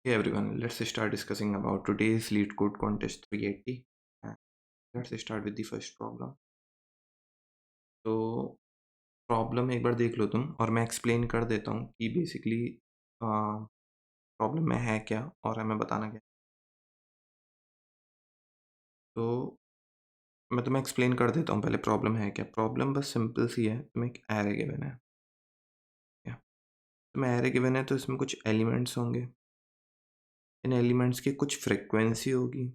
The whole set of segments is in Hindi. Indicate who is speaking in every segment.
Speaker 1: Hey everyone, let's start discussing about today's lead code contest 380. And let's start with the first problem. तो प्रॉब्लम एक बार देख लो तुम और मैं एक्सप्लेन कर देता हूँ कि बेसिकली प्रॉब्लम में है क्या और हमें बताना क्या। तो मैं तुम्हें एक्सप्लेन कर देता हूँ पहले प्रॉब्लम है क्या। प्रॉब्लम बस सिंपल सी है, तुम्हें एक एरे गिवन है क्या। तुम्हें एरे गिवन है तो इसमें कुछ एलिमेंट्स होंगे, इन एलिमेंट्स की कुछ फ्रिक्वेंसी होगी।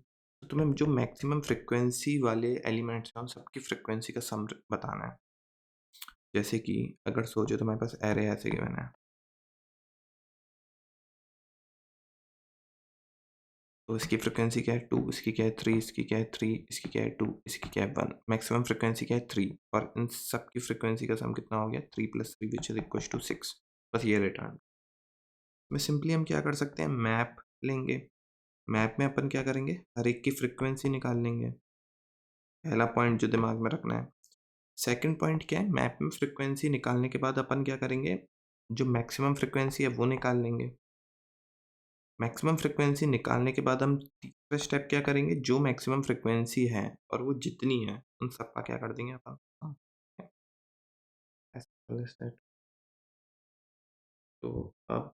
Speaker 1: तो तुम्हें जो मैक्सिमम फ्रिक्वेंसी वाले एलिमेंट्स हैं उन सबकी फ्रिक्वेंसी का सम बताना है। जैसे कि अगर सोचो तुम्हारे पास एरे ऐसे गिवन है, तो इसकी फ्रिक्वेंसी क्या है 2, इसकी क्या है 3, इसकी क्या है 3, इसकी क्या है 2, इसकी क्या है 1। मैक्सिमम फ्रिक्वेंसी क्या है 3 और इन सब की फ्रिक्वेंसी का सम कितना हो गया 3 + 3 विच इज इक्वल टू 6। बस ये रिटर्न में सिंपली हम क्या कर सकते हैं, मैप लेंगे। मैप में अपन क्या करेंगे, हर एक की फ्रिक्वेंसी निकाल लेंगे। पहला पॉइंट जो दिमाग में रखना है। सेकंड पॉइंट क्या है, मैप में फ्रिक्वेंसी निकालने के बाद अपन क्या करेंगे, जो मैक्सिमम फ्रिक्वेंसी है वो निकाल लेंगे। मैक्सिमम फ्रिक्वेंसी निकालने के बाद हम तीसरा स्टेप क्या करेंगे, जो मैक्सिमम फ्रिक्वेंसी है और वो जितनी है उन सब का क्या कर देंगे अपन। हाँ, as simple as that। तो अब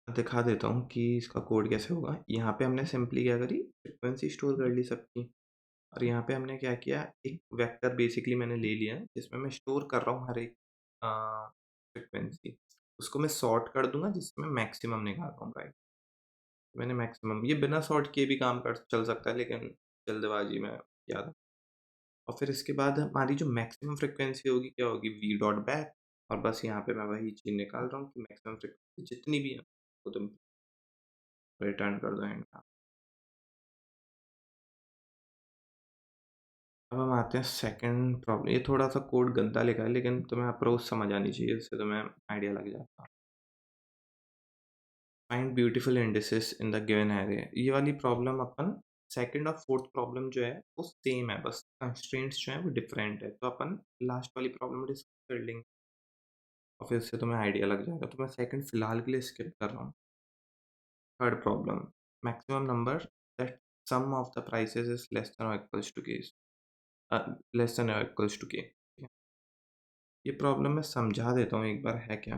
Speaker 1: दिखा देता हूँ कि इसका कोड कैसे होगा। यहाँ पे हमने सिंपली क्या करी, फ्रिक्वेंसी स्टोर कर ली सबकी। और यहाँ पे हमने क्या किया, एक वेक्टर बेसिकली मैंने ले लिया जिसमें मैं स्टोर कर रहा हूँ हर एक फ्रिक्वेंसी। उसको मैं सॉर्ट कर दूंगा जिसमें मैक्सिमम निकाल पाऊंगा। राइट, मैंने मैक्सिमम, ये बिना सॉर्ट किए भी काम कर चल सकता है लेकिन जल्दबाजी में याद। और फिर इसके बाद हमारी जो मैक्सिमम फ्रिक्वेंसी होगी क्या होगी, वी डॉट बैक। और बस यहाँ पे मैं वही चीज़ निकाल रहा हूँ कि मैक्सिमम फ्रिक्वेंसी जितनी भी है वो तुम रिटर्न कर दो एंड का। अब हम आते हैं सेकंड प्रॉब्लम। ये थोड़ा सा कोड गंदा लिखा है लेकिन तुम्हें अप्रोच समझ आनी चाहिए, उससे तुम्हें आइडिया लग जाता। Find beautiful indices in the given array. ये वाली प्रॉब्लम अपन सेकंड और फोर्थ प्रॉब्लम जो है वो सेम है, बस कंस्ट्रेंट्स जो है वो डिफरेंट है। तो अपन लास्ट वाली प्रॉब्लम डिस्कस कर लेंगे और फिर उससे तुम्हें आइडिया लग जाएगा। तो मैं सेकंड फिलहाल के लिए स्किप कर रहा हूँ। Third problem, maximum number that sum of the prices is less than और equals to k, less than और इक्वल्स टू के। ये प्रॉब्लम मैं समझा देता हूँ एक बार है क्या।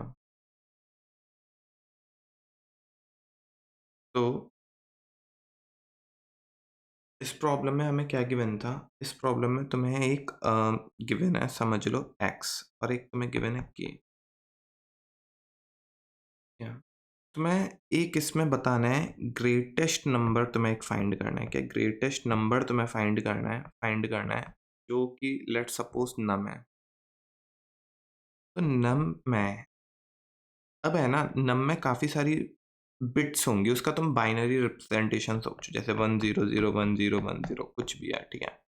Speaker 1: तो इस प्रॉब्लम में हमें क्या गिवन था, इस प्रॉब्लम में तुम्हें एक गिवन है समझ लो x और एक तुम्हें गिवन है k। क्या तुम्हें एक इसमें बताना है, ग्रेटेस्ट नंबर तुम्हें एक फाइंड करना है। क्या ग्रेटेस्ट नंबर तुम्हें फाइंड करना है जो कि लेट सपोज नम है। तो नम में अब है ना, नम में काफ़ी सारी बिट्स होंगी, उसका तुम बाइनरी रिप्रेजेंटेशन सोचो, जैसे 1 0 0 1 0 1 0 कुछ भी है, ठीक है।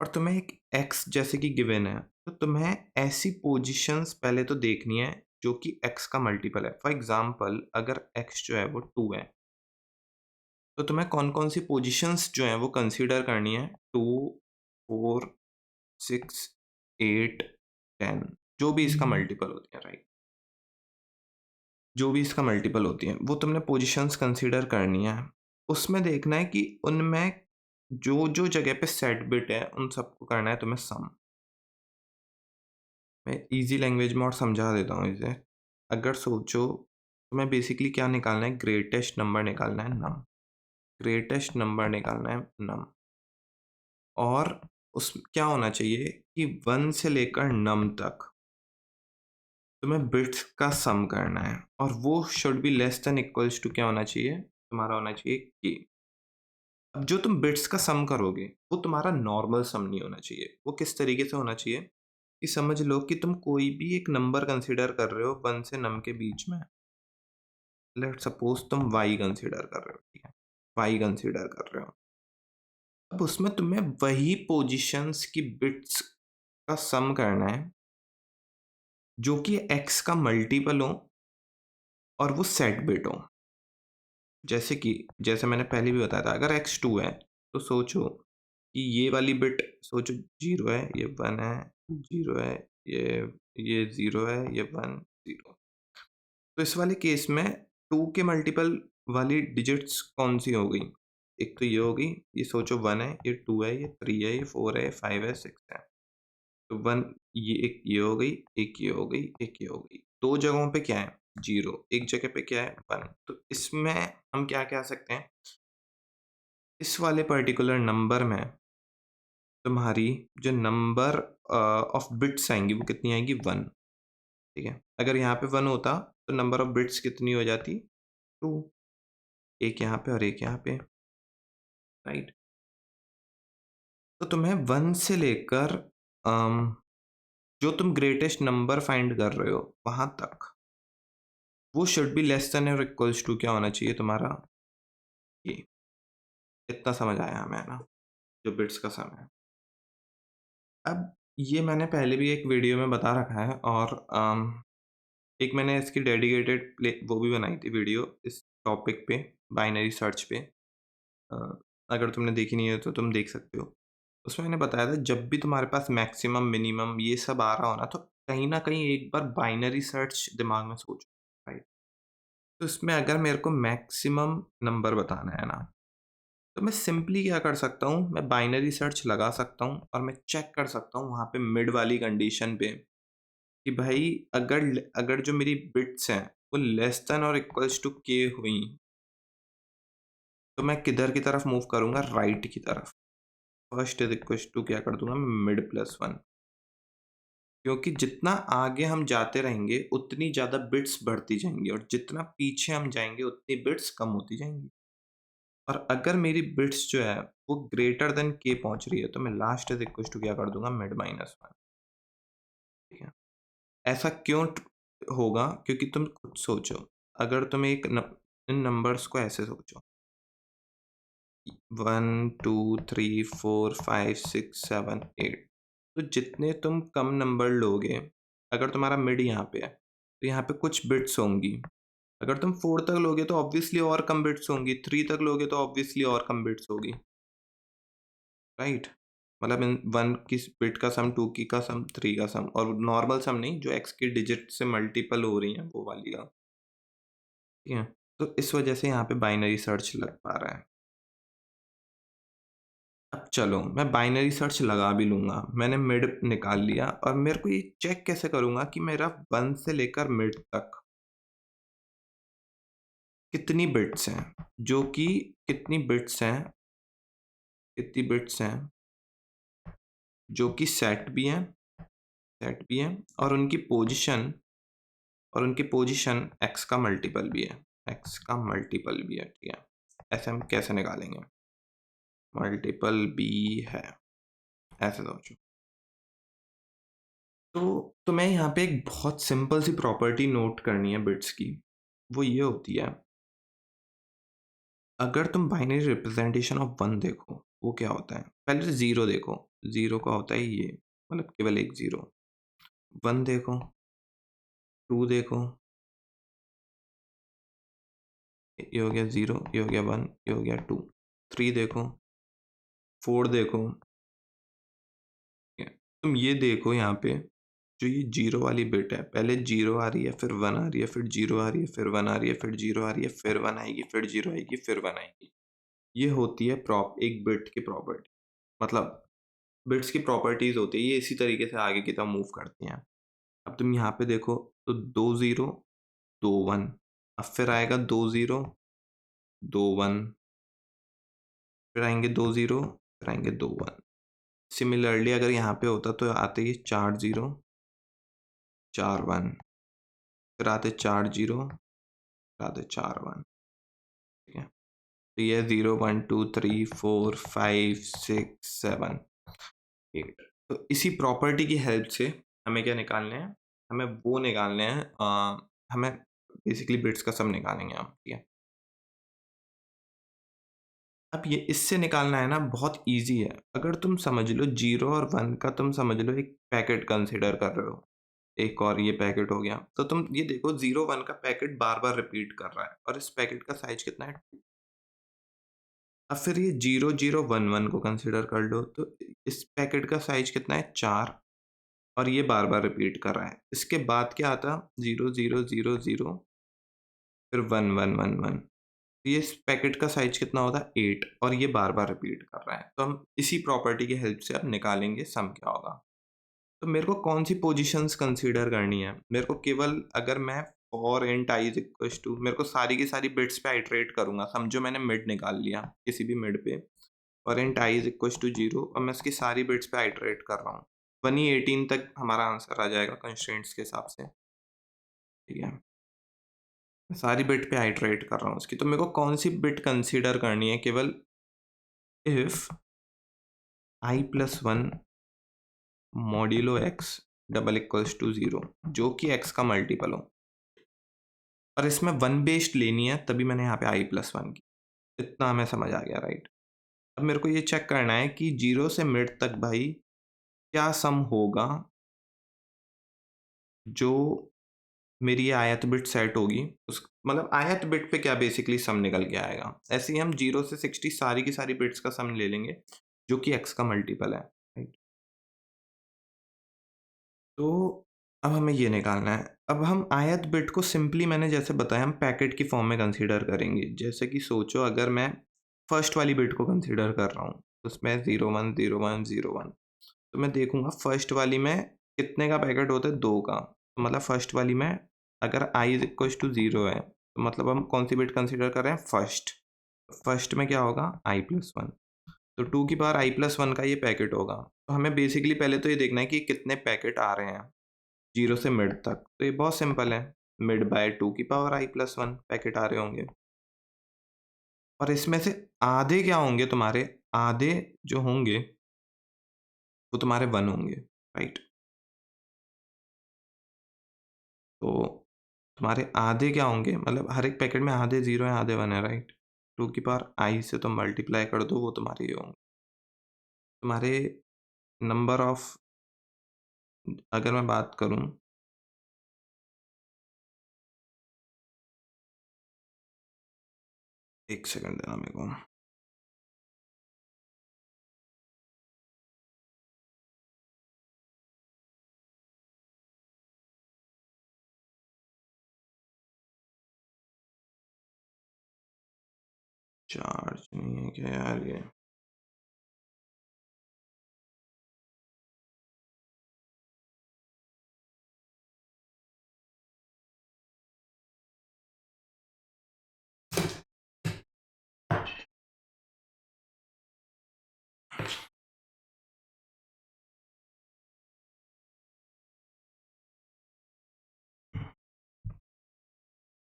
Speaker 1: और तुम्हें एक एक्स जैसे कि गिवन है, तो तुम्हें ऐसी पोजीशंस पहले तो देखनी है जो कि एक्स का मल्टीपल है। फॉर एग्जांपल अगर एक्स जो है वो 2 है, तो तुम्हें कौन कौन सी पोजीशंस जो है वो कंसीडर करनी है, 2 4 6 8 10, जो भी इसका मल्टीपल होती है। राइट, जो भी इसका मल्टीपल होती है वो तुमने पोजीशंस कंसीडर करनी है। उसमें देखना है कि उनमें जो जो जगह पे सेट बिट है उन सबको करना है तुम्हें सम। मैं इजी लैंग्वेज में और समझा देता हूँ इसे। अगर सोचो तुम्हें बेसिकली क्या निकालना है, ग्रेटेस्ट नंबर निकालना है नम, ग्रेटेस्ट नंबर निकालना है नम। और उस क्या होना चाहिए कि 1 से लेकर नम तक तुम्हें बिट्स का सम करना है और वो should be less than equals to क्या होना चाहिए, तुम्हारा होना चाहिए कि अब जो तुम बिट्स का सम करोगे वो तुम्हारा नॉर्मल सम नहीं होना चाहिए। वो किस तरीके से होना चाहिए कि समझ लो कि तुम कोई भी एक नंबर कंसीडर कर रहे हो 1 से नम के बीच में। लेट सपोज तुम y कंसीडर कर रहे हो, ठीक है, y कंसीडर कर रहे हो। अब उसमें तुम्हें वही पोजीशंस की बिट्स का सम करना है जो कि x का मल्टीपल हो और वो सेट बिट हो। जैसे कि जैसे मैंने पहले भी बताया था, अगर x 2 है तो सोचो कि ये वाली बिट सोचो 0 है, ये 1 है, 0 है, ये 0 है, ये 1 0। तो इस वाले केस में 2 के मल्टीपल वाली डिजिट्स कौन सी हो गई? एक तो ये हो गई, ये सोचो 1 है, ये 2 है, ये 3 है, ये 4 है, 5 है, 6 है। तो 1 ये एक ये हो गई, एक ये हो गई, एक ये हो गई। 2 जगहों पे क्या है? 0, एक जगह पे क्या है? 1। तो इसमें हम क्या कह सकते हैं? इस वाले पर्टिकुलर नंबर में तुम्हारी जो नंबर ऑफ बिट्स आएँगी वो कितनी आएँगी? 1, ठीक है? अगर यहाँ पे 1 होता तो नंबर ऑफ बिट्स कितनी हो जाती? 2, एक यहाँ पे और एक यहाँ पे, राइट? तो तुम्हें 1 से लेकर जो तुम ग्रेटेस्ट नंबर फाइंड कर रहे हो वहाँ तक, वो शुड बी लेस देन और इक्वल्स टू क्या होना चाहिए तुम्हारा? ये। इतना समझ आया हमें, है ना? जो बिट्स का सम है। अब ये मैंने पहले भी एक वीडियो में बता रखा है और एक मैंने इसकी डेडिकेटेड प्ले वो भी बनाई थी वीडियो इस टॉपिक पे, बाइनरी सर्च पे। अ, अगर तुमने देखी नहीं है तो तुम देख सकते हो। उसमें मैंने बताया था जब भी तुम्हारे पास मैक्सिमम, मिनिमम ये सब आ रहा हो ना, तो कहीं न कहीं एक बार बाइनरी सर्च दिमाग में सोचो, राइट? तो इसमें अगर मेरे को मैक्सिमम नंबर बताना है ना, तो मैं सिंपली क्या कर सकता हूँ, मैं बाइनरी सर्च लगा सकता हूँ और मैं चेक कर सकता हूँ वहाँ पे मिड वाली कंडीशन पे कि भाई अगर अगर जो मेरी बिट्स हैं वो लेस देन और इक्वल्स टू के हुई, तो मैं किधर की तरफ मूव करूँगा? राइट की तरफ। फर्स्ट इज इक्वल्स टू क्या कर दूँगा मैं? Mid plus 1। क्योंकि जितना आगे हम जाते रहेंगे उतनी ज़्यादा बिट्स बढ़ती जाएँगी और जितना पीछे हम जाएँगे उतनी बिट्स कम होती जाएँगी। और अगर मेरी बिट्स जो है वो ग्रेटर देन के पहुँच रही है, तो मैं लास्ट इज़ इक्वल्स टू क्या कर दूँगा? मिड माइनस 1, ठीक है? ऐसा क्यों होगा? क्योंकि तुम खुद सोचो, अगर तुम एक इन नंबर्स को ऐसे सोचो, 1 2 3 4 5 6 7 8, तो जितने तुम कम नंबर लोगे, अगर तुम्हारा मिड यहाँ पे है तो यहाँ पे कुछ बिट्स होंगी। अगर तुम 4 तक लोगे तो ऑब्वियसली और कम बिट्स होंगी, 3 तक लोगे तो ऑब्वियसली और कम बिट्स होगी, राइट? मतलब इन 1 की बिट का सम, 2 की का सम, 3 का सम, और नॉर्मल सम नहीं, जो x की डिजिट से मल्टीपल हो रही हैं वो वाली का, ठीक है? तो इस वजह से यहाँ पे बाइनरी सर्च लग पा रहा है। अब चलो मैं बाइनरी सर्च लगा भी लूँगा, मैंने मिड निकाल लिया और मेरे को ये चेक कैसे करूँगा कि मेरा 1 से लेकर मिड तक कितनी बिट्स हैं? जो कि कितनी बिट्स हैं, कितनी बिट्स हैं जो कि सेट भी हैं और उनकी पोजीशन x का मल्टीपल भी है, x का मल्टीपल भी है, ठीक है? ऐसे हम कैसे निकालेंगे? मल्टीपल भी है, ऐसे सोचो। तो मैं यहाँ पे एक बहुत सिंपल सी प्रॉपर्टी नोट करनी है बिट्स की, वो ये होती है, अगर तुम बाइनरी रिप्रेजेंटेशन ऑफ 1 देखो, वो क्या होता है? पहले तो 0 देखो, 0 का होता है ये, मतलब केवल एक 0। 1 देखो, 2 देखो, ये हो गया 0, ये हो गया 1, ये हो गया 2। 3 देखो, 4 देखो, ठीक है? तुम ये देखो यहाँ पे, जो ये 0 वाली बिट है, पहले 0 आ रही है, फिर 1 आ रही है, फिर 0 आ रही है, फिर 1 आ रही है, फिर 0 आ रही है, फिर 1 आएगी, फिर 0 आएगी, फिर 1 आएगी। ये होती है एक बिट की प्रॉपर्टी। मतलब बिट्स की प्रॉपर्टीज होती है, ये इसी तरीके से आगे की तरफ मूव करती हैं। अब तुम यहाँ पे देखो, तो 2 0 2 1, अब फिर आएगा 2 0 2 1, फिर आएंगे 2 0, फिर आएंगे 2 1। सिमिलरली अगर यहाँ पे होता तो आते ही 4 0 4 1, फिर आते 4 0, फिर आते 4 1, ठीक है? तो ये 0 1 2 3 4 5 6 7 8। तो इसी प्रॉपर्टी की हेल्प से हमें क्या निकालने हैं? हमें वो निकालने हैं, हमें बेसिकली बिट्स का सम निकालेंगे हम, ठीक है? अब ये इससे निकालना है ना, बहुत ईज़ी है। अगर तुम समझ लो 0 और 1 का, तुम समझ लो एक पैकेट कंसीडर कर रहे हो। एक और ये पैकेट हो गया। तो तुम ये देखो 0 1 का पैकेट बार-बार रिपीट कर रहा है और इस पैकेट का साइज़ कितना है? 2। अब फिर ये 0 0 1 1 को कंसीडर कर लो, तो इस पैकेट का साइज़ कितना है? 4, और ये बार-बार रिपीट कर रहा है। इसके बाद क्या आता? 0 0 0 0 फिर 1 1 1 1। ये इस पैकेट का साइज कितना होता है 8 और ये बार-बार रिपीट कर रहा है। तो हम इसी प्रॉपर्टी की हेल्प से अब निकालेंगे सम क्या होगा। तो मेरे को कौन-सी पोज़ीशंस कंसीडर करनी है? मेरे को केवल अगर मैं for int i is equals to मेरे को सारी की सारी बिट्स पे आइटरेट करूँगा। समझो मैंने मिड निकाल लिया किसी भी मिड पे और int i is equals to 0 और मैं इसकी सारी बिट्स पे आइटरेट कर रहा हूँ। 1 ही 18 तक हमारा आंसर आ जाएगा कंस्ट्रेंट्स के हिसाब से, ठीक है? मैं सारी बिट पे आइटरेट कर रहा हूँ उसकी। तो मेरे को कौन-सी बिट कंसीडर करनी है केवल if i plus 1 modulo x double equals to 0 जो कि x का मल्टीपल हो और इसमें 1 बेस्ड लेनी है तभी मैंने यहाँ पे i प्लस 1 की। इतना हमें समझ आ गया, राइट? अब मेरे को ये चेक करना है कि 0 से मिड तक भाई क्या सम होगा जो मेरी ये आयत बिट सेट होगी उस मतलब आयत बिट पे क्या बेसिकली सम निकल के आएगा। ऐसे ही हम 0 से 60 सारी की सारी बिट्स का सम ले लेंगे जो कि x का मल्टीपल है, राइट? तो अब हमें ये निकालना है। अब हम आयत बिट को सिंपली मैंने जैसे बताया हम पैकेट की फॉर्म में कंसीडर करेंगे। जैसे कि सोचो अगर मैं फर्स्ट वाली बिट को कंसीडर कर रहा हूँ, उसमें 01 01 01 तो मैं देखूँगा फर्स्ट वाली में कितने का पैकेट होता है 2 का। तो मतलब फर्स्ट वाली में अगर i इज़ इक्वल्स टू 0 है तो मतलब हम कौन सी बिट कंसीडर कर रहे हैं फर्स्ट। फर्स्ट में क्या होगा i प्लस 1 तो 2 की पावर i प्लस 1 का ये पैकेट होगा। तो हमें बेसिकली पहले तो ये देखना है कि कितने पैकेट आ रहे हैं 0 से मिड तक। तो ये बहुत सिंपल है, मिड बाय 2 की पावर i प्लस 1 पैकेट आ रहे होंगे और इसमें से आधे क्या होंगे तुम्हारे, आधे जो होंगे वो तुम्हारे 1 होंगे, राइट? तो तुम्हारे आधे क्या होंगे मतलब हर एक पैकेट में आधे 0 है आधे 1 है, राइट? 2 की पावर i से तुम मल्टीप्लाई कर दो वो तुम्हारे ये होंगे। तुम्हारे नंबर ऑफ अगर मैं बात करूँ 1 सेकंड देना मेरे को। चार्ज नहीं है क्या यार ये?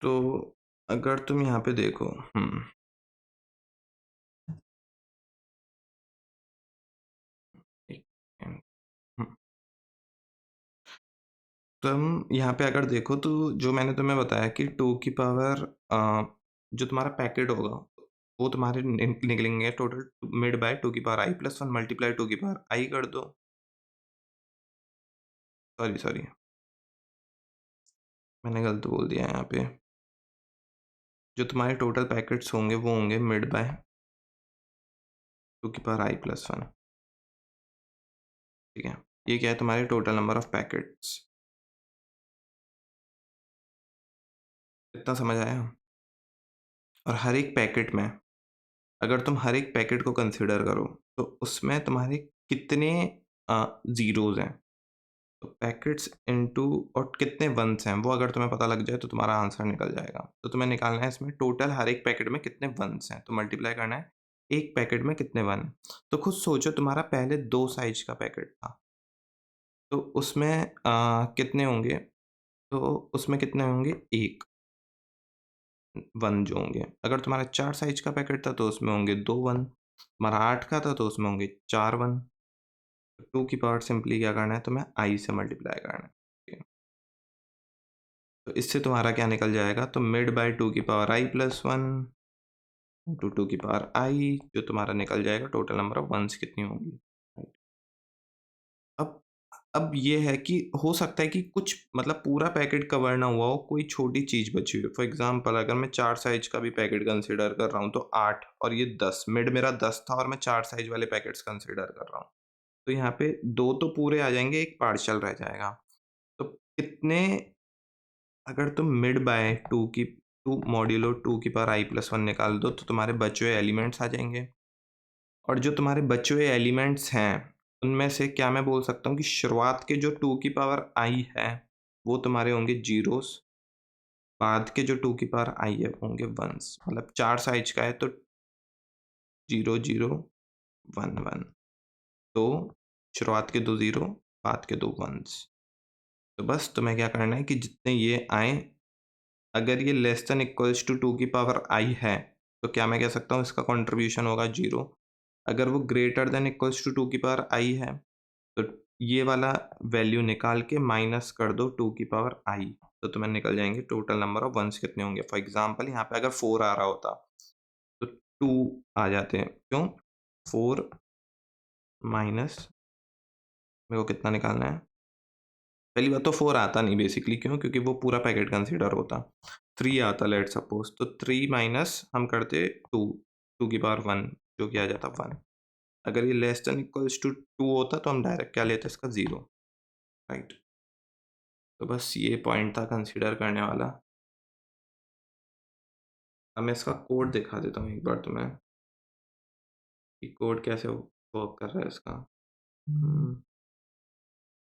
Speaker 1: तो अगर तुम यहाँ पे देखो एक सेकंड, तुम यहाँ पे अगर देखो तो जो मैंने तुम्हें बताया कि 2 की पावर जो तुम्हारा पैकेट होगा वो तुम्हारे निकलेंगे टोटल मिड बाय 2 की पावर i प्लस 1 मल्टीप्लाई 2 की पावर i कर दो। सॉरी सॉरी मैंने गलत बोल दिया यहाँ पे। जो तुम्हारे टोटल पैकेट्स होंगे वो होंगे मिड बाय 2 की पावर i प्लस 1, ठीक है? ये क्या है तुम्हारे टोटल नंबर ऑफ पैकेट्स। इतना समझ आया? और हर एक पैकेट में अगर तुम हर एक पैकेट को कंसिडर करो तो उसमें तुम्हारे कितने ज़ीरोज़ हैं। तो पैकेट्स इनटू और कितने वंस हैं वो अगर तुम्हें पता लग जाए तो तुम्हारा आंसर निकल जाएगा। तो तुम्हें निकालना है इसमें टोटल हर एक पैकेट में कितने वंस हैं तो मल्टीप्लाई करना है एक पैकेट में कितने वन। तो खुद सोचो तुम्हारा पहले 2 साइज का पैकेट था तो उसमें कितने होंगे? तो उसमें कितने होंगे 1 वन जो होंगे। अगर तुम्हारा 4 साइज का पैकेट था तो उसमें होंगे 2 वन। तुम्हारा 8 का था तो उसमें होंगे 4 वन। 2 की पावर सिंपली क्या करना है तुम्हें i से मल्टीप्लाई करना है, ठीक है? तो इससे तुम्हारा क्या निकल जाएगा तो मिड बाय 2 की पावर i प्लस 1 इंटू 2 की पावर i जो तुम्हारा निकल जाएगा टोटल नंबर ऑफ वंस कितनी होंगी, राइट? अब ये है कि हो सकता है कि कुछ मतलब पूरा पैकेट कवर ना हुआ हो, कोई छोटी चीज़ बची हुई हो। फॉर एग्ज़ाम्पल अगर मैं 4 साइज़ का भी पैकेट कंसीडर कर रहा हूँ तो 8 और ये 10 मिड मेरा 10 था और मैं 4 साइज़ वाले पैकेट्स कंसीडर कर रहा हूँ। तो यहाँ पे 2 तो पूरे आ जाएँगे, 1 पार्शियल रह जाएगा। तो कितने अगर तुम मिड बाय 2 की टू मॉड्यूलो टू की पावर आई प्लस वन निकाल दो तो तुम्हारे बचे हुए एलिमेंट्स आ जाएंगे। और जो तुम्हारे बचे हुए एलिमेंट्स हैं उनमें से क्या मैं बोल सकता हूँ कि शुरुआत के जो टू की पावर आई है वो तुम्हारे होंगे जीरोस, बाद के जो टू की पावर आई है होंगे वंस। मतलब 4 साइज का है तो 0 0 1 1। तो शुरुआत के 2 0, बाद के 2 वंस। तो बस तुम्हें क्या करना है कि जितने ये आए, अगर ये लेस देन इक्वल्स टू 2 की पावर आई है तो क्या मैं कह सकता हूँ इसका कंट्रीब्यूशन होगा 0। अगर वो ग्रेटर देन इक्वल्स टू 2 की पावर आई है तो ये वाला वैल्यू निकाल के माइनस कर दो 2 की पावर आई, तो तुम्हें निकल जाएंगे टोटल नंबर ऑफ वंस कितने होंगे। फॉर एग्जांपल यहाँ पे अगर 4 आ रहा होता तो 2 आ जाते हैं। क्यों? 4 माइनस, मेरे को कितना निकालना है? पहली बात तो 4 आता नहीं बेसिकली। क्यों? क्योंकि वो पूरा पैकेट कंसीडर होता। 3 आता लेट सपोज, तो 3 माइनस हम करते 2, 2 की पावर 1 जो कि आ जाता 1। अगर ये लेस देन इक्वल्स टू 2 होता तो हम डायरेक्ट क्या लेते इसका 0, राइट। तो बस ये पॉइंट था कंसीडर करने वाला। अब मैं इसका कोड दिखा देता हूँ एक बार तुम्हें कि कोड कैसे वर्क कर रहा है इसका।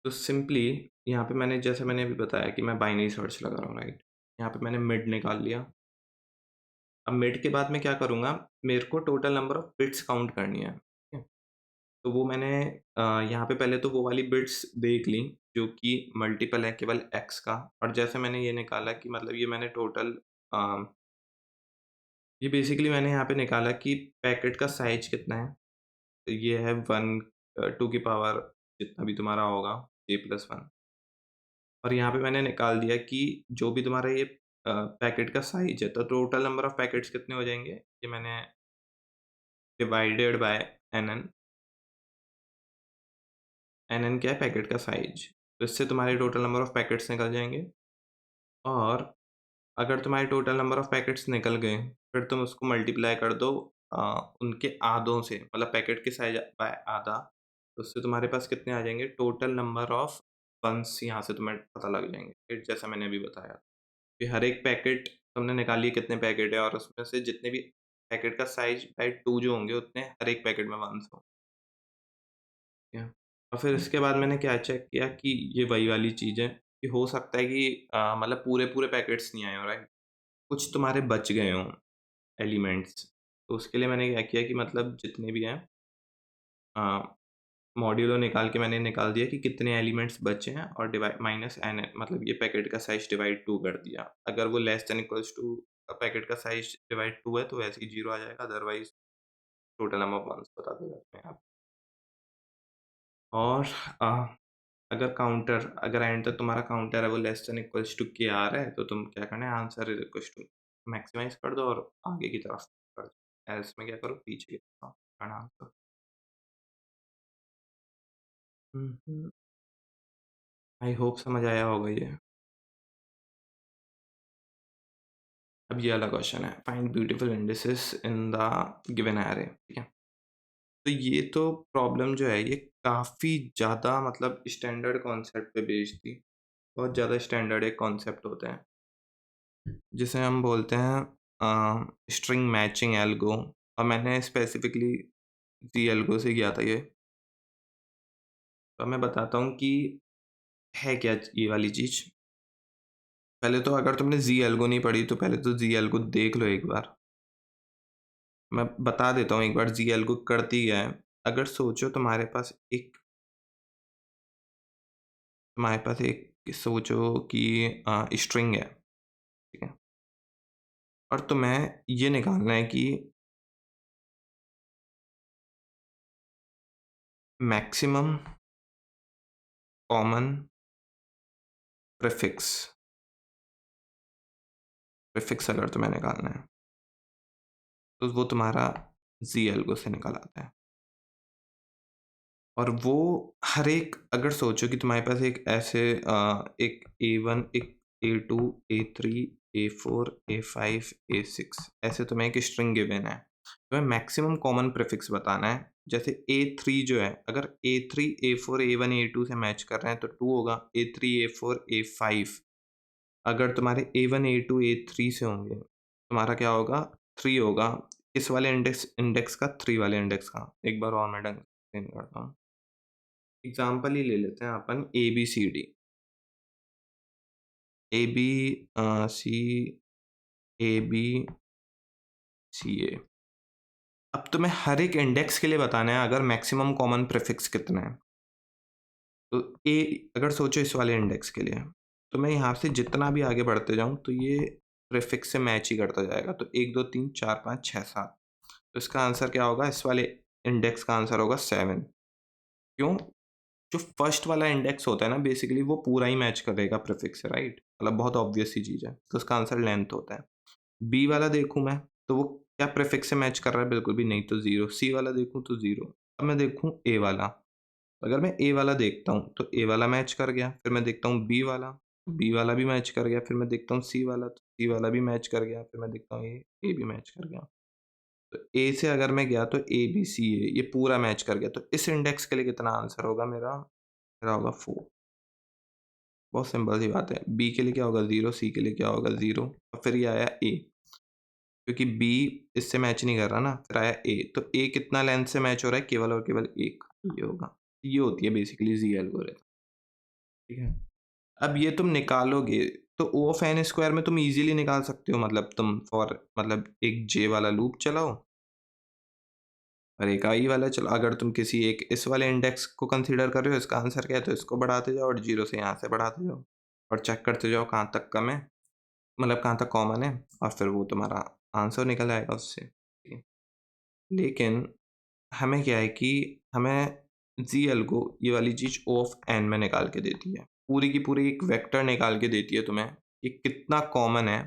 Speaker 1: तो सिंपली यहाँ पे मैंने, जैसे मैंने अभी बताया कि मैं बाइनरी सर्च लगा रहा हूँ, राइट। यहाँ पे मैंने मिड निकाल लिया। अब मिड के बाद मैं क्या करूँगा, मेरे को total number of bits count करनी है, ठीक है। तो वो मैंने यहाँ पे पहले तो वो वाली बिट्स देख ली जो कि मल्टीपल है केवल एक्स का। और जैसे मैंने ये निकाला कि मतलब ये मैंने टोटल ये बेसिकली मैंने यहाँ पे निकाला कि पैकेट का साइज कितना है। तो ये है 1 2 की पावर जितना भी तुम्हारा होगा j प्लस 1। और यहाँ पे मैंने निकाल दिया कि जो भी तुम्हारा ये पैकेट का साइज है तो टोटल नंबर ऑफ पैकेट्स कितने हो जाएंगे, ये मैंने डिवाइडेड बाय एन एन क्या है? पैकेट का साइज। तो इससे तुम्हारे टोटल नंबर ऑफ पैकेट्स निकल जाएंगे। और अगर तुम्हारे टोटल नंबर ऑफ पैकेट्स निकल गए फिर तुम उसको मल्टीप्लाई कर दो अ, उनके आधों से, मतलब पैकेट के साइज बाय आधा। तो उससे तुम्हारे पास कितने आ जाएंगे टोटल नंबर ऑफ वंस, यहाँ से तुम्हें पता लग जाएंगे। फिर जैसा मैंने अभी बताया कि हर एक पैकेट तुमने निकालिए कितने पैकेट है और उसमें से जितने भी पैकेट का साइज बाय 2 जो होंगे उतने हर एक पैकेट में वंस होंगे। ठीक है? और फिर इसके बाद मैंने क्या चेक किया कि ये वही वाली चीज़ है कि हो सकता है कि मतलब पूरे पैकेट्स नहीं आए हो, राइट। कुछ तुम्हारे बच गए हों एलिमेंट्स। तो उसके लिए मैंने क्या किया कि मतलब जितने भी हैं मॉड्यूलो निकाल के मैंने निकाल दिया कि कितने एलिमेंट्स बचे हैं और डिवाइड माइनस एन, मतलब ये पैकेट का साइज डिवाइड 2 कर दिया। अगर वो less than equals to packet का साइज डिवाइड 2 है तो वैसे ही 0 आ जाएगा, otherwise total number of ones बता देगा अपने आप। और अगर काउंटर, अगर एंड तक तुम्हारा काउंटर है वो लेस देन इक्वल्स टू के आ रहा है तो तुम क्या करना है, answer is equals to maximize कर दो और आगे की तरफ कर दो। एल्स में क्या करो, पीछे की तरफ करना आंसर। आई होप समझ आया होगा ये। अब ये वाला क्वेश्चन है, find beautiful indices in the given array, ठीक है। तो ये तो प्रॉब्लम जो है ये काफ़ी ज़्यादा मतलब स्टैंडर्ड कॉन्सेप्ट पे बेस्ड थी। बहुत ज़्यादा स्टैंडर्ड एक कॉन्सेप्ट होता है जिसे हम बोलते हैं स्ट्रिंग मैचिंग एल्गो। और मैंने स्पेसिफिकली जी एल्गो से किया था ये। तो मैं बताता हूँ कि है क्या ये वाली चीज़। पहले तो अगर तुमने जी एल्गो नहीं पढ़ी तो पहले तो जी एल्गो देख लो एक बार। मैं बता देता हूँ एक बार जी एल्गो करती क्या है। अगर सोचो तुम्हारे पास एक सोचो कि स्ट्रिंग है, ठीक है। और तुम्हें ये निकालना है कि मैक्सिमम कॉमन प्रीफिक्स, प्रीफिक्स अगर तुम्हें निकालना है तो वो तुम्हारा जी एल्गो से निकल आता है। और वो हर एक, अगर सोचो कि तुम्हारे पास एक ऐसे एक A1, एक A2, A3, A4, A5, A6 ऐसे तुम्हें एक स्ट्रिंग गिवन है। तुम्हें मैक्सिमम कॉमन प्रीफिक्स बताना है। जैसे A3 जो है, अगर A3 A4 A1 A2 से मैच कर रहे हैं तो 2 होगा, A3 A4 A5 अगर तुम्हारे A1 A2 A3 से होंगे, तुम्हारा क्या होगा? 3 होगा। किस वाले इंडेक्स इंडेक्स का? 3 वाले इंडेक्स का। एक बार और मैं ढंग से एक्सप्लेन करता हूँ। एग्ज़ाम्पल ही ले लेते हैं अपन ABCD। AB C ABCA। अब तुम्हें हर एक इंडेक्स के लिए बताना है अगर मैक्सिमम कॉमन प्रीफिक्स कितना है। तो ए अगर सोचो इस वाले इंडेक्स के लिए, तो मैं यहाँ से जितना भी आगे बढ़ते जाऊँ तो ये प्रीफिक्स से मैच ही करता जाएगा। तो 1 2 3 4 5 6 7, तो इसका आंसर क्या होगा? इस वाले इंडेक्स का आंसर होगा 7। क्यों? जो फर्स्ट वाला इंडेक्स होता है ना बेसिकली वो पूरा ही मैच करेगा प्रीफिक्स से, राइट? मतलब बहुत ऑब्वियस सी चीज़ है। तो उसका आंसर लेंथ होता है। बी वाला देखूँ मैं, तो वो क्या प्रीफिक्स से मैच कर रहा है? बिल्कुल भी नहीं, तो 0। सी वाला देखूँ तो 0। अब मैं देखूँ ए वाला, अगर मैं ए वाला देखता हूँ तो ए वाला मैच कर गया। फिर मैं देखता हूँ बी वाला भी मैच कर गया। फिर मैं देखता हूँ सी वाला, तो सी वाला भी मैच कर गया। फिर मैं देखता हूँ ए भी मैच कर गया। तो ए से अगर मैं गया तो ए बी सी ए ये पूरा मैच कर गया। तो इस इंडेक्स के लिए कितना आंसर होगा मेरा? मेरा होगा 4। बहुत सिंपल सी बात है। बी के लिए क्या होगा? 0। सी के लिए क्या होगा? 0। और फिर ये आया ए, क्योंकि बी इससे मैच नहीं कर रहा ना। फिर आया ए, तो ए कितना लेंथ से मैच हो रहा है? केवल और केवल एक। ये होगा। ये होती है बेसिकली जी एल्गोरिथम। ठीक है। अब ये तुम निकालोगे तो ओ ऑफ एन स्क्वायर में तुम इजीली निकाल सकते हो। मतलब तुम फॉर मतलब एक जे वाला लूप चलाओ और एक आई वाला चलो। अगर तुम किसी एक इस वाले इंडेक्स को कंसीडर कर रहे हो, इसका आंसर क्या है, तो इसको बढ़ाते जाओ और 0 से यहाँ से बढ़ाते जाओ और चेक करते जाओ कहाँ तक कम है, मतलब कहाँ तक कॉमन है, और फिर वो तुम्हारा आंसर निकल आएगा उससे। ठीक है। लेकिन हमें क्या है कि हमें जीएल को ये वाली चीज़ ओ ऑफ एन में निकाल के देती है। पूरी की पूरी एक वेक्टर निकाल के देती है तुम्हें कि कितना कॉमन है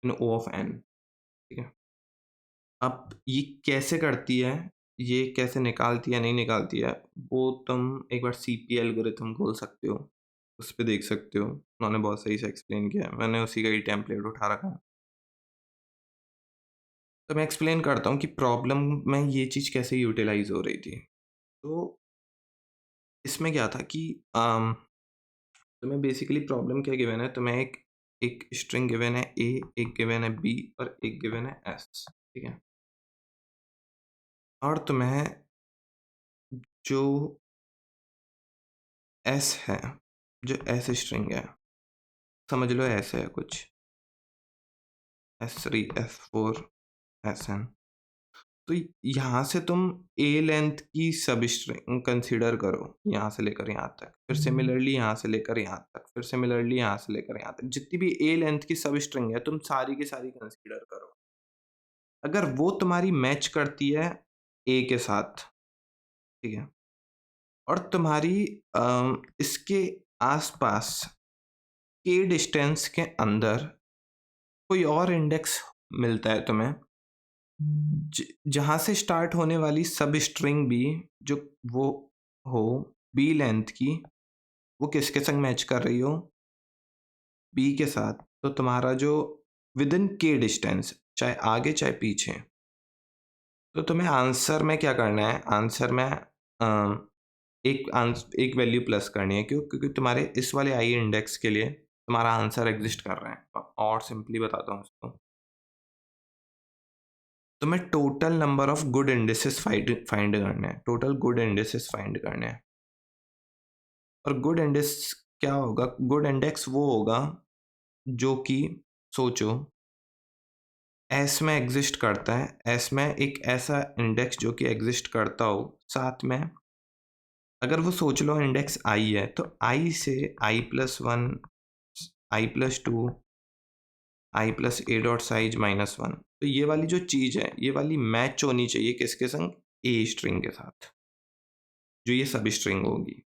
Speaker 1: इन ओ ऑफ एन। ठीक है। अब ये कैसे करती है, ये कैसे निकालती है नहीं निकालती है, वो तुम एक बार सीपी एल्गोरिथम खोल सकते हो, उस पे देख सकते हो। उन्होंने बहुत सही से एक्सप्लेन किया है। मैंने उसी का ही टेम्पलेट उठा रखा है। तो मैं एक्सप्लेन करता हूँ कि प्रॉब्लम में ये चीज़ कैसे यूटिलाइज़ हो रही थी। तो इसमें क्या था कि तुम्हें बेसिकली प्रॉब्लम क्या गिवन है? तुम्हें एक एक स्ट्रिंग गिवन है ए, एक गिवन है बी और एक गिवन है एस। ठीक है। और तुम्हें जो एस है, जो एस स्ट्रिंग है, समझ लो ऐसे है कुछ S3 S4 SN। तो यहाँ से तुम ए लेंथ की सब स्ट्रिंग कंसीडर करो, यहाँ से लेकर यहाँ तक, फिर सिमिलरली यहाँ से लेकर यहाँ तक, फिर सिमिलरली यहाँ से लेकर यहाँ तक, जितनी भी ए लेंथ की सब स्ट्रिंग है तुम सारी की सारी कंसीडर करो। अगर वो तुम्हारी मैच करती है ए के साथ, ठीक है, और तुम्हारी इसके आसपास के डिस्टेंस के अंदर कोई और इंडेक्स मिलता है तुम्हें जहां से स्टार्ट होने वाली सब स्ट्रिंग भी जो वो हो बी लेंथ की, वो किसके संग मैच कर रही हो? बी के साथ। तो तुम्हारा जो विद इन के डिस्टेंस, चाहे आगे चाहे पीछे, तो तुम्हें आंसर में क्या करना है? आंसर में एक वैल्यू प्लस करनी है। क्यों? क्योंकि तुम्हारे इस वाले आई इंडेक्स के लिए तुम्हारा आंसर एग्जिस्ट कर रहा है। और सिंपली बताता हूँ उसको, तुम्हें total number of good indexes find करने हैं। टोटल गुड इंडेक्सेस फाइंड करने हैं। और गुड इंडेक्स क्या होगा? गुड इंडेक्स वो होगा जो कि सोचो एस में एग्जिस्ट करता है। एस में एक ऐसा इंडेक्स जो कि एग्जिस्ट करता हो, साथ में अगर वो सोच लो इंडेक्स आई है, तो आई से i+1, i+2, i+a.size-1, तो ये वाली जो चीज़ है, ये वाली मैच होनी चाहिए किसके संग? ए स्ट्रिंग के साथ, जो ये सब स्ट्रिंग होगी।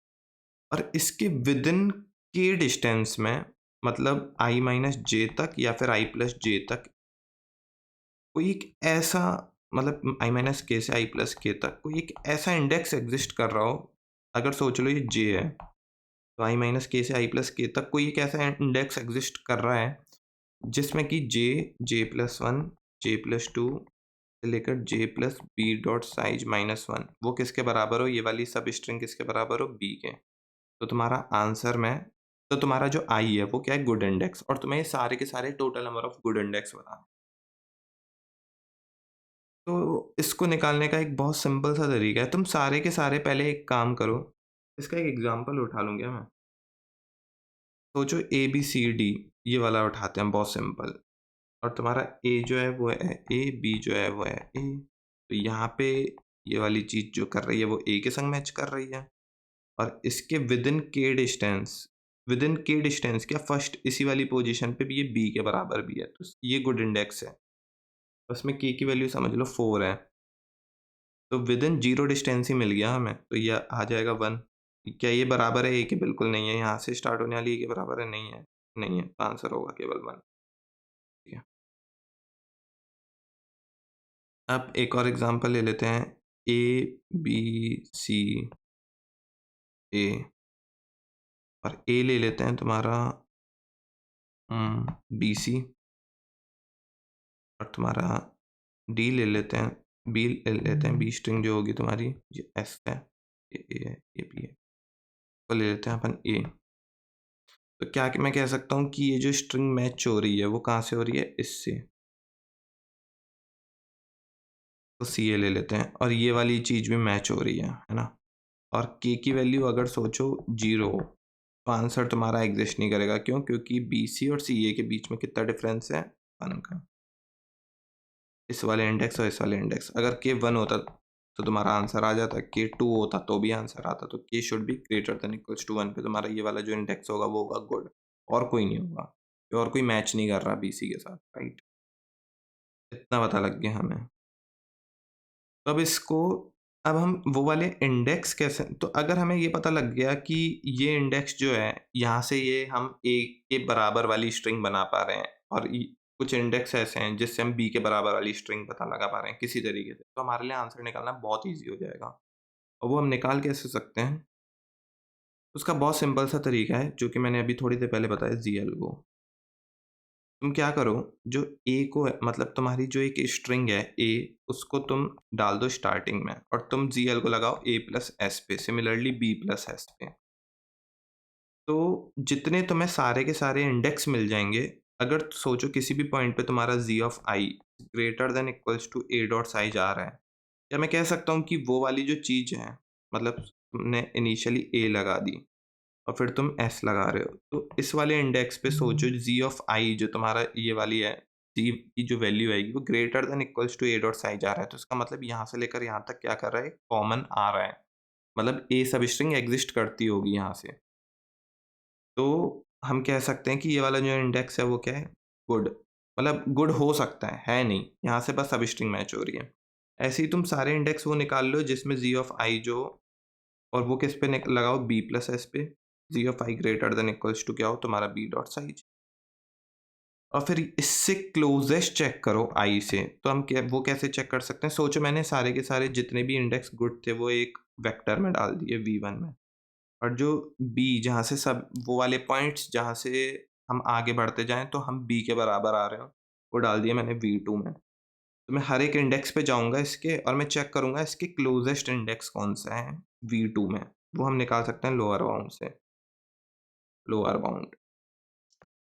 Speaker 1: और इसके विद इन के डिस्टेंस में, मतलब i-j तक या फिर i+j तक, कोई एक ऐसा, मतलब i-k से i+k तक कोई एक ऐसा इंडेक्स एग्जिस्ट कर रहा हो। अगर सोच लो ये j है, तो i-k से i+k तक कोई एक ऐसा इंडेक्स एग्जिस्ट कर रहा है जिसमें कि j+1, j+2 से लेकर j+b.size-1 वो किसके बराबर हो? ये वाली सब स्ट्रिंग किसके बराबर हो? b के। तो तुम्हारा आंसर में तो तुम्हारा जो आई है वो क्या है, गुड इंडेक्स, और तुम्हें ये सारे के सारे total number of good index बताना। तो इसको निकालने का एक बहुत सिंपल सा तरीका है, तुम सारे के सारे पहले एक काम करो, इसका एक एग्जांपल उठा लूँ क्या मैं? सोचो ए बी सी डी, ये वाला उठाते हैं बहुत सिंपल, और तुम्हारा ए जो है वो है ए, बी जो है वो है ए, तो यहाँ पे ये वाली चीज़ जो कर रही है वो ए के संग मैच कर रही है, और इसके विद इन के डिस्टेंस क्या फर्स्ट इसी वाली पोजीशन पे भी ये बी के बराबर भी है, तो ये गुड इंडेक्स है। उसमें के की वैल्यू समझ लो 4 है, तो विद इन 0 डिस्टेंस ही मिल गया हमें, तो ये आ जाएगा 1। क्या ये बराबर है ए के? बिल्कुल नहीं है, यहाँ से स्टार्ट होने वाली ए के बराबर है, नहीं है, नहीं है, आंसर होगा केवल 1। ठीक है। अब एक और एग्जांपल ले लेते हैं, ए बी सी ए, और ए ले लेते हैं तुम्हारा बी सी, और तुम्हारा डी ले लेते हैं, बी ले लेते हैं, बी स्ट्रिंग जो होगी तुम्हारी ये एस है, ये ए है, ये बी है, तो ले लेते हैं अपन ए। तो क्या कि मैं कह सकता हूँ कि ये जो स्ट्रिंग मैच हो रही है वो कहाँ से हो रही है, इससे, तो सी ए ले लेते हैं, और ये वाली चीज़ भी मैच हो रही है ना, और के की वैल्यू अगर सोचो 0 हो, तो आंसर तुम्हारा एग्जिस्ट नहीं करेगा, क्यों? क्योंकि बी सी और सी ए के बीच में कितना डिफरेंस है, 1 का। इस वाले इंडेक्स और इस वाले इंडेक्स, अगर के 1 होता तो तुम्हारा आंसर आ जाता, के 2 होता तो भी आंसर आता, तो k should be greater than equals to 1 पे तुम्हारा ये वाला जो इंडेक्स होगा वो होगा गुड, और कोई नहीं होगा, और कोई मैच नहीं कर रहा बी सी के साथ, राइट? इतना पता लग गया हमें। तो अब हम वो वाले इंडेक्स कैसे, तो अगर हमें ये पता लग गया कि ये इंडेक्स जो है यहाँ से ये हम ए के बराबर वाली स्ट्रिंग बना पा रहे हैं, और कुछ इंडेक्स ऐसे हैं जिससे हम बी के बराबर वाली स्ट्रिंग पता लगा पा रहे हैं किसी तरीके से, तो हमारे लिए आंसर निकालना बहुत ईजी हो जाएगा। और वो हम निकाल कैसे सकते हैं? उसका बहुत सिंपल सा तरीका है जो कि मैंने अभी थोड़ी देर पहले बताया, जी एल को। तुम क्या करो, जो ए को मतलब तुम्हारी जो एक स्ट्रिंग है ए, उसको तुम डाल दो स्टार्टिंग में, और तुम जी एल को लगाओ ए प्लस एस पे, सिमिलरली बी प्लस एस पे। तो जितने तुम्हें सारे के सारे इंडेक्स मिल जाएंगे, अगर सोचो किसी भी पॉइंट पे तुम्हारा g of i greater than equals to a dot size आ रहा है, या मैं कह सकता हूँ कि वो वाली जो चीज़ है, मतलब तुमने इनिशियली ए लगा दी और फिर तुम एस लगा रहे हो, तो इस वाले इंडेक्स पे सोचो जी ऑफ आई जो तुम्हारा ये वाली है, जी की जो वैल्यू आएगी वो greater than equals to a dot size आ रहा है, तो इसका मतलब यहाँ से लेकर यहाँ तक क्या कर रहा है, कॉमन आ रहा है, मतलब ए सब स्ट्रिंग एग्जिस्ट करती होगी यहाँ से। तो हम कह सकते हैं कि ये वाला जो इंडेक्स है वो क्या है, गुड, मतलब गुड हो सकता है नहीं, यहाँ से बस सब स्ट्रिंग मैच हो रही है। ऐसे ही तुम सारे इंडेक्स वो निकाल लो जिसमें जी ऑफ आई जो, और वो किस पे लगाओ, बी प्लस एस पे, g of i greater than equals to क्या हो तुम्हारा, बी डॉट साइज, और फिर इससे क्लोजेस्ट चेक करो आई से, तो हम क्या वो कैसे चेक कर सकते हैं? सोचो मैंने सारे के सारे जितने भी इंडेक्स गुड थे वो एक वेक्टर में डाल दिए V1 में, और जो बी जहाँ से सब वो वाले पॉइंट्स जहाँ से हम आगे बढ़ते जाएं तो हम बी के बराबर आ रहे हो, वो डाल दिए मैंने V2 में। तो मैं हर एक इंडेक्स पे जाऊंगा इसके, और मैं चेक करूंगा इसके क्लोजेस्ट इंडेक्स कौन सा है V2 में, वो हम निकाल सकते हैं लोअर बाउंड से, लोअर बाउंड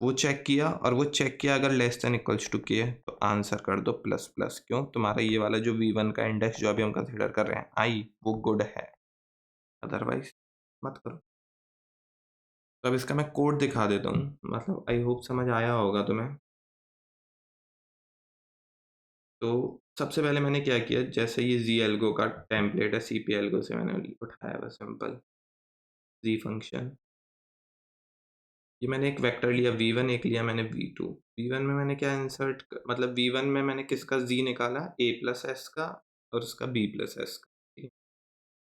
Speaker 1: वो चेक किया, और वो चेक किया अगर लेस देन इक्वल्स टू के तो आंसर कर दो प्लस प्लस, क्यों? तुम्हारा ये वाला जो V1 का इंडेक्स जो अभी हम कंसीडर कर रहे हैं आई, वो गुड है, अदरवाइज मत करो। तो अब इसका मैं कोड दिखा देता हूँ, मतलब आई होप समझ आया होगा तुम्हें। तो सबसे पहले मैंने क्या किया, जैसे ये जी एल्गो का टेम्पलेट है, सी पी एल्गो से मैंने उठाया बस सिंपल जी फंक्शन, ये मैंने एक वेक्टर लिया V1, एक लिया मैंने V2। V1 में मैंने क्या इंसर्ट, मतलब V1 में मैंने किसका Z निकाला, A प्लस एस का, और उसका B प्लस एस का, ठीक है।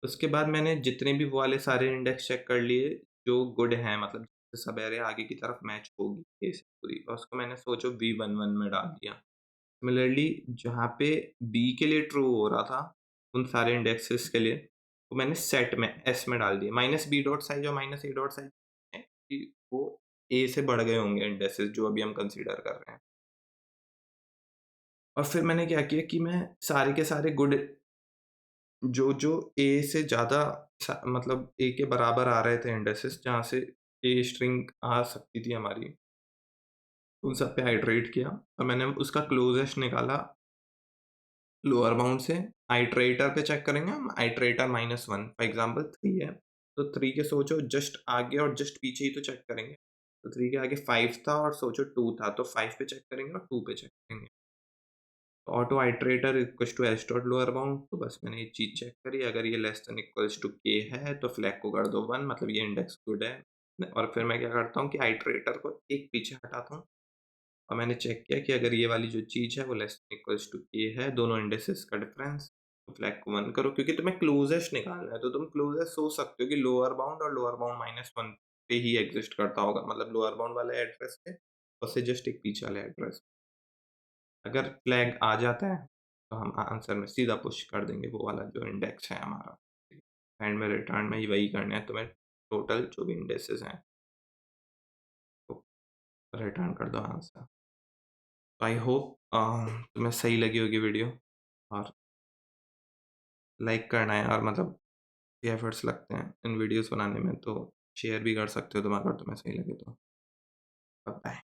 Speaker 1: उसके बाद मैंने जितने भी वो वाले सारे इंडेक्स चेक कर लिए जो गुड हैं, मतलब सब एरे आगे की तरफ मैच होगी A से पूरी, और उसको मैंने सोचो V11 में डाल दिया। सिमिलरली जहाँ पे B के लिए ट्रू हो रहा था उन सारे इंडेक्सेस के लिए, वो मैंने सेट में S में डाल दिया, माइनस बी डॉट साइज और माइनस ए डॉट साइज कि वो ए से बढ़ गए होंगे इंडेक्सेस जो अभी हम कंसीडर कर रहे हैं। और फिर मैंने क्या किया कि मैं सारे के सारे गुड जो जो ए से ज़्यादा मतलब ए के बराबर आ रहे थे इंडेक्सेस, जहाँ से ये स्ट्रिंग आ सकती थी हमारी, उन सब पे आइटरेट किया और मैंने उसका क्लोजेस्ट निकाला लोअर बाउंड से। आइटरेटर पे चेक करेंगे हम, आइटरेटर -1 फॉर एग्जांपल 3 है, तो 3 के सोचो जस्ट आगे और जस्ट पीछे ही तो चेक करेंगे। तो 3 के आगे 5 था और सोचो 2 था, तो 5 पे चेक करेंगे और 2 पे चेक करेंगे। Auto iterator equals to s dot lower bound, तो बस मैंने ये चीज़ चेक करी, अगर ये लेस देन इक्वल्स टू के है तो फ्लैग को कर दो 1, मतलब ये इंडेक्स गुड है। और फिर मैं क्या करता हूँ कि आइटरेटर को एक पीछे हटाता हूँ और मैंने चेक किया कि अगर ये वाली जो चीज़ है वो लेस देन इक्वल्स टू के है, दोनों इंडेक्सेस का डिफरेंस, तो फ्लैग को 1 करो, क्योंकि तुम्हें क्लोजेस्ट निकालना है, तो तुम क्लोजेस्ट सोच सकते हो कि लोअर बाउंड और लोअर बाउंड -1 पे ही एग्जिस्ट करता होगा, मतलब लोअर बाउंड वाले एड्रेस पे उससे जस्ट एक पीछे वाले एड्रेस। अगर फ्लैग आ जाता है, तो हम आंसर में सीधा पुश कर देंगे वो वाला जो इंडेक्स है हमारा। एंड में रिटर्न में ही वही करना है तुम्हें, टोटल जो भी इंडेक्सेस हैं, तो रिटर्न कर दो आंसर। आई होप तुम्हें सही लगी होगी वीडियो, और लाइक करना है, और मतलब ये एफर्ट्स लगते हैं इन वीडियोस बनाने में, तो शेयर भी कर सकते हो तुम अगर तुम्हें सही लगे तो। बाय।